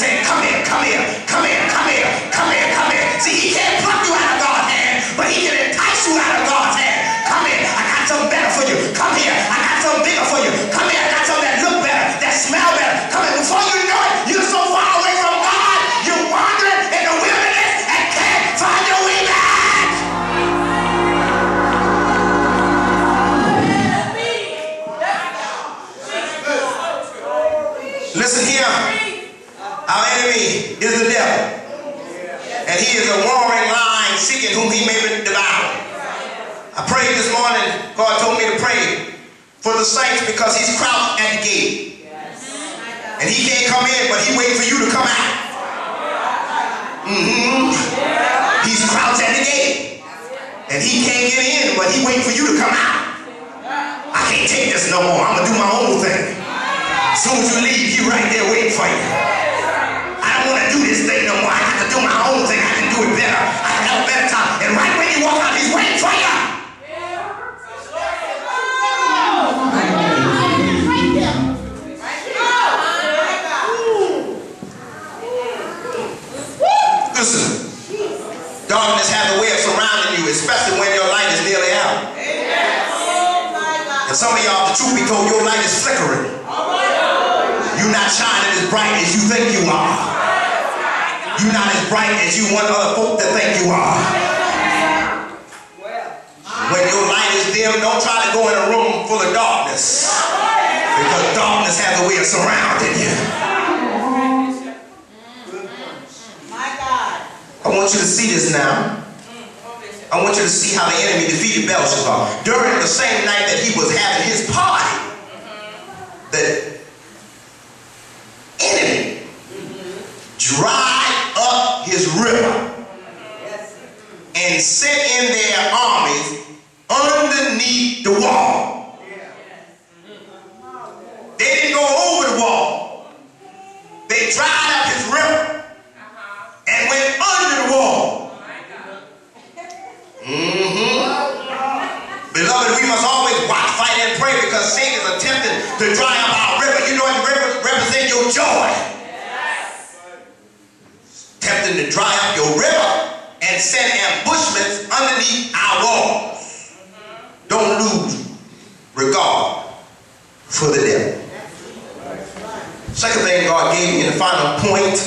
saying, come here, come here, come here, come here, come here, come here. See, he can't pluck you out of God's hand, but he can entice you out of God's hand. Come here, I got something better for you. Come here, I got something bigger for you. Come here, I got something that look better, that smell better. Come here, before you know it, you're so far away from God, you're wandering in the wilderness and can't find your way back. Listen here, our enemy is the devil, and he is a roaring lion seeking whom he may devour. I prayed this morning, God told me to pray for the saints because he's crouched at the gate. And he can't come in, but he waiting for you to come out. He's crouched at the gate. And he can't get in, but he waiting for you to come out. I can't take this no more. I'm going to do my own thing. As soon as you leave, he right there waiting for you. I don't want to do this thing no more. I have to do my own thing. I can do it better. I can have a better time. And right when you walk out, he's waiting for you. Listen, darkness has a way of surrounding you, especially when your light is nearly out. And some of y'all, the truth be told, your light is flickering. You're not shining as bright as you think you are. You're not as bright as you want other folk to think you are. When your light is dim, don't try to go in a room full of darkness, because darkness has a way of surrounding you. I want you to see this now. I want you to see how the enemy defeated Belshazzar. During the same night that he was having his party, the enemy dried up his river and sent in their armies underneath the wall. They didn't go over the wall. They dried up his river and went under the wall. Beloved, we must always watch, fight, and pray, because Satan is attempting to dry up our river. You know, it represents your joy. Attempting to dry up your river and send ambushments underneath our walls. Don't lose regard for the devil. Second thing God gave me in the final point,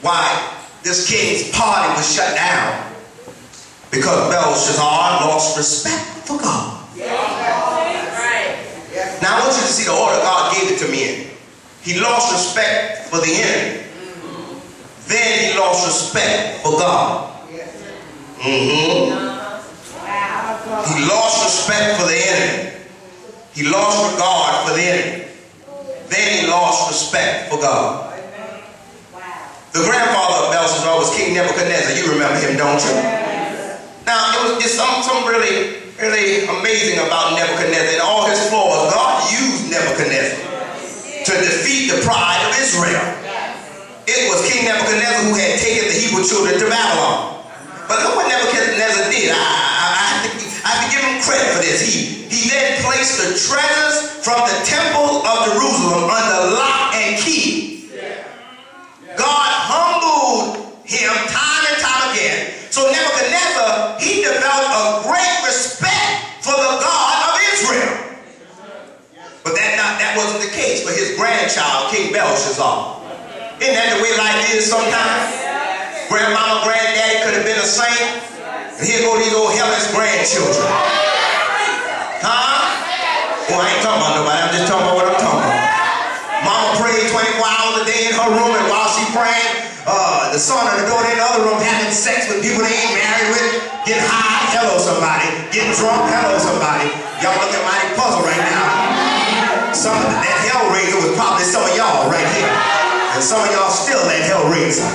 why this king's party was shut down, because Belshazzar lost respect for God. Now I want you to see the order God gave it to me in. He lost respect for the enemy. Then he lost respect for God. He lost respect for the enemy. He lost regard for the enemy. Then he lost respect for God. The grandfather of Belshazzar was King Nebuchadnezzar. You remember him, don't you? Now, it's something really amazing about Nebuchadnezzar. In all his flaws, God used Nebuchadnezzar to defeat the pride of Israel. It was King Nebuchadnezzar who had taken the Hebrew children to Babylon. But look what Nebuchadnezzar did. I have to give him credit for this. He then placed the treasures from the temple of Jerusalem under lock and key. God humbled him time and time again. So Nebuchadnezzar, he developed a great respect for the God of Israel. But that wasn't the case for his grandchild, King Belshazzar. Isn't that the way life is sometimes? Grandmama, granddaddy could have been a saint, and here go these old hellish grandchildren. Huh? Well, I ain't talking about nobody. I'm just talking about what I'm talking about. Mama prayed 24 hours a day in her room, and while she praying, the son or the daughter in the other room having sex with people they ain't married with, getting high, hello somebody, getting drunk, hello somebody. Y'all looking mighty puzzled right now. Some of that hellraiser was probably some of y'all right here, and some of y'all still that hellraiser.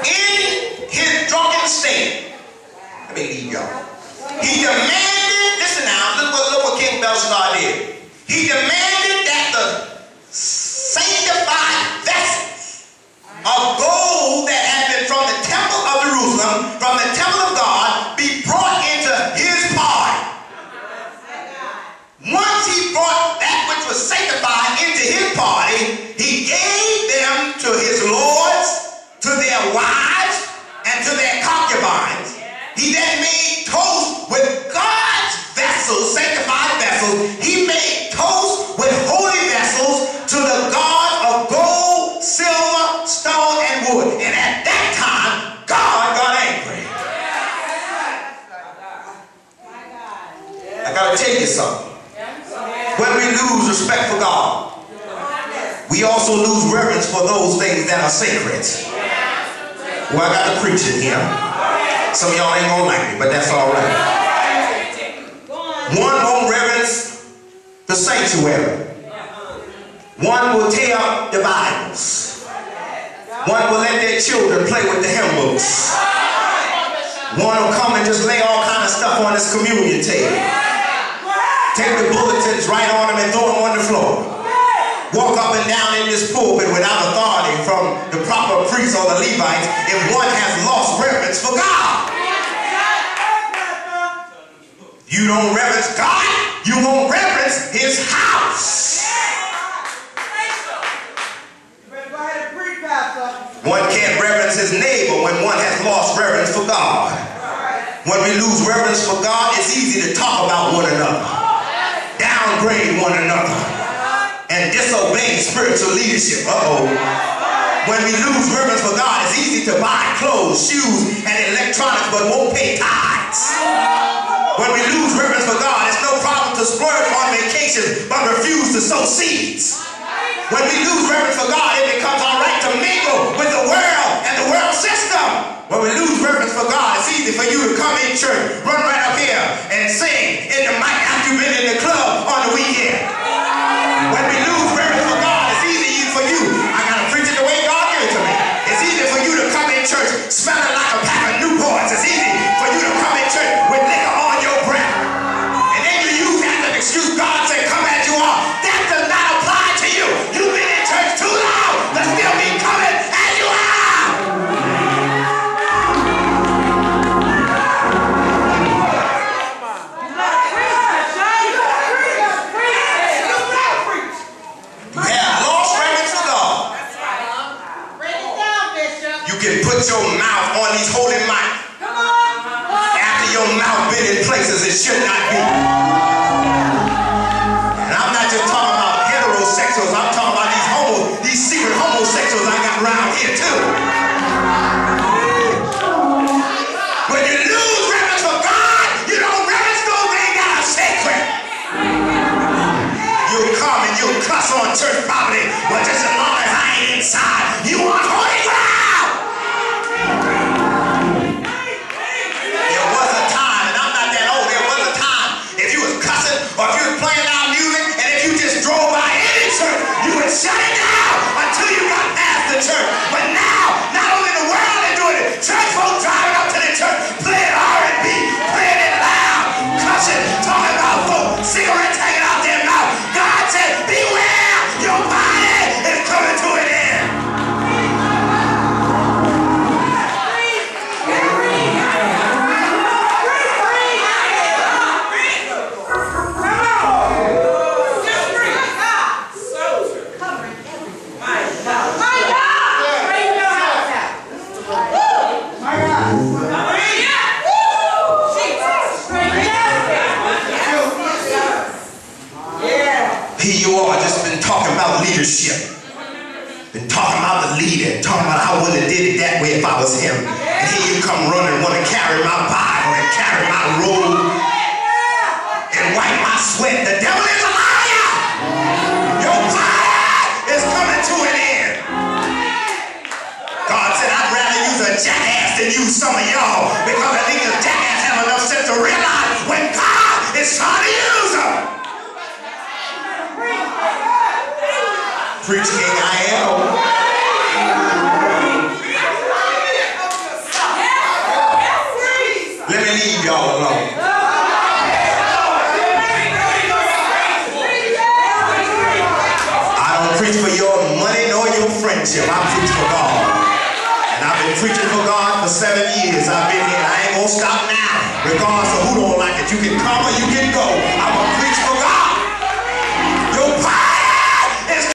In his drunken state, let me leave y'all. He demanded, listen now, look what King Belshazzar did. He demanded that the sanctified vessels of gold that had been from the temple of Jerusalem, from the temple of God, be brought into his party. Once he brought that which was sanctified into party, he gave them to his lords, to their wives, and to their concubines. He then made toast with God's vessels, sanctified vessels. He made toast with holy vessels to the God of gold, silver, stone, and wood. And at that time, God got angry. I gotta tell you something. When we lose respect for God, we also lose reverence for those things that are sacred. Well, I got to preach it here. Some of y'all ain't gonna like me, but that's all right. One won't reverence the sanctuary. One will tear up the Bibles. One will let their children play with the hymn books. One will come and just lay all kind of stuff on this communion table. Take the bulletins right on them and throw them on the floor. Walk up and down in this pulpit without authority from the proper priests or the Levites if one has lost reverence for God. You don't reverence God, you won't reverence his house. One can't reverence his neighbor when one has lost reverence for God. When we lose reverence for God, it's easy to talk about one another, downgrade one another, and disobey spiritual leadership. When we lose reverence for God, it's easy to buy clothes, shoes, and electronics, but won't pay tithes. When we lose reverence for God, it's no problem to splurge on vacations, but refuse to sow seeds. When we lose reverence for God, it becomes all right to mingle with the world and the world system. When we lose reverence for God, it's easy for you to come in church, run right up here, and sing in the mic after you've been in the club on the weekend. When we lose reverence for God, it's easy for you. I gotta preach it the way God gave it to me. It's easy for you to come in church smelling like a pack of Newports. It's easy for you to come in church with liquor on your breath. And then you use that as an excuse. God said, come as you are. That does not apply to you. You've been in church too long to still be coming as you are. Put your mouth on these holy mics after your mouth been in places it should not be. And I'm not just talking about heterosexuals, I'm talking about these secret homosexuals I got around here too. When you lose reverence for God, you don't reverence those things that are sacred. You'll come and you'll cuss on church property, but just as long as I ain't inside, you want holy ground. Or if you was playing loud music, and if you just drove by any church, you would shut it down until you got past the church. But now, not only the world is doing it, church folks driving up to the church, playing R&B, playing it loud, cussing, talking about folks, cigarettes hanging out their mouth. God said, beware, your body is coming to an end. Leadership. Been talking about the leader, talking about I wouldn't have did it that way if I was him. And here you come running, want to carry my Bible and carry my robe and wipe my sweat. The devil is a liar. Your fire is coming to an end. God said I'd rather use a jackass than use some of y'all, because I think the jackass have enough sense to realize when God is trying to use them. Preach King I am. Let me leave y'all alone. I don't preach for your money nor your friendship. I preach for God. And I've been preaching for God for 7 years. I've been here. I ain't gonna stop now. Regardless of who don't like it. You can come or you can go. I'm gonna preach for God.